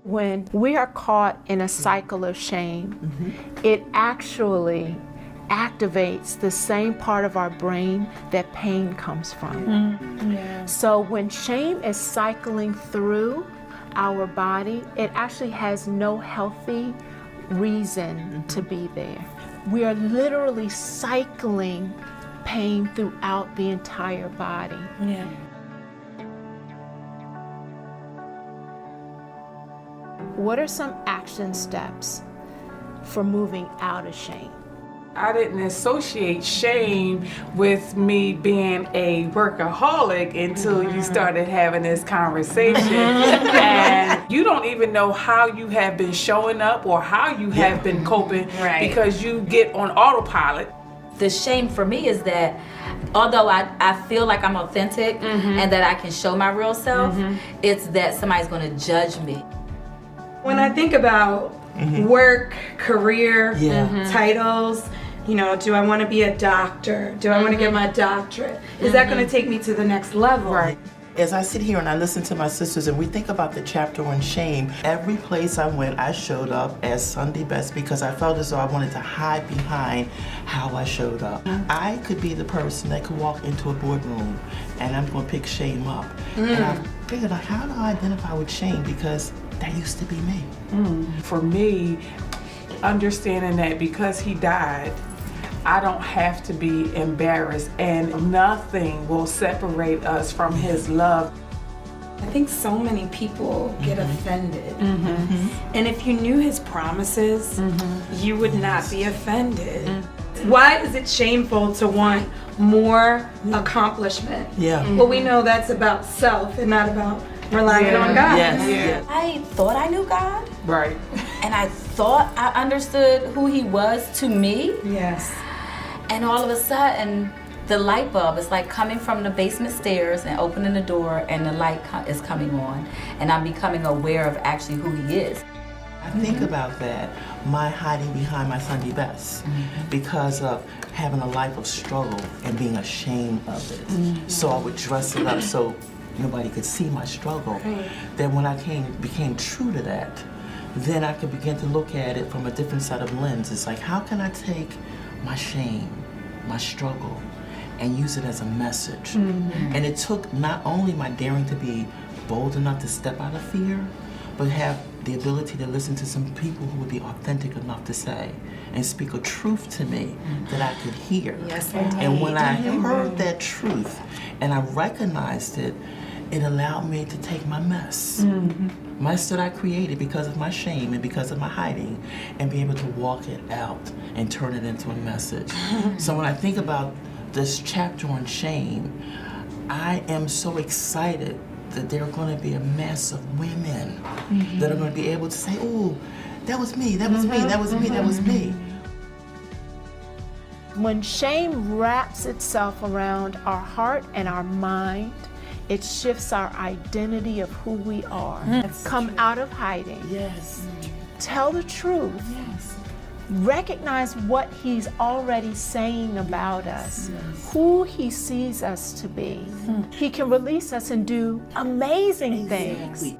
When we are caught in a cycle of shame, it actually activates the same part of our brain that pain comes from. So when shame is cycling through our body, it actually has no healthy reason to be there. We are literally cycling pain throughout the entire body. What are some action steps for moving out of shame? I didn't associate shame with me being a workaholic until you started having this conversation. And you don't even know how you have been showing up or how you have been coping because you get on autopilot. The shame for me is that although I feel like I'm authentic and that I can show my real self, it's that somebody's going to judge me. When I think about work, career, titles, you know, do I want to be a doctor? Do I want to get my doctorate? Is that going to take me to the next level? Right. As I sit here and I listen to my sisters and we think about the chapter on shame, every place I went, I showed up as Sunday best because I felt as though I wanted to hide behind how I showed up. I could be the person that could walk into a boardroom and I'm going to pick shame up. And I figured, like, how do I identify with shame? Because that used to be me. For me, understanding that because he died, I don't have to be embarrassed and nothing will separate us from his love. I think so many people get offended. And if you knew his promises, you would not be offended. Why is it shameful to want more accomplishment? Well, we know that's about self and not about relying on God. I thought I knew God. Right. And I thought I understood who he was to me. And all of a sudden, the light bulb is like coming from the basement stairs and opening the door and the light is coming on. And I'm becoming aware of actually who he is. I think about that, my hiding behind my Sunday best because of having a life of struggle and being ashamed of it. So I would dress it up so nobody could see my struggle. Then when I became true to that, then I could begin to look at it from a different set of lenses. Like, how can I take my shame, my struggle, and use it as a message? And it took not only my daring to be bold enough to step out of fear, but have the ability to listen to some people who would be authentic enough to say and speak a truth to me that I could hear. And when I heard that truth and I recognized it, it allowed me to take my mess, mess that I created because of my shame and because of my hiding, and be able to walk it out and turn it into a message. So when I think about this chapter on shame, I am so excited that there are going to be a mass of women that are going to be able to say, oh, that was me, that was me, that was me, that was me. When shame wraps itself around our heart and our mind, it shifts our identity of who we are. Come out of hiding. Tell the truth. Recognize what he's already saying about us, who he sees us to be. He can release us and do amazing things.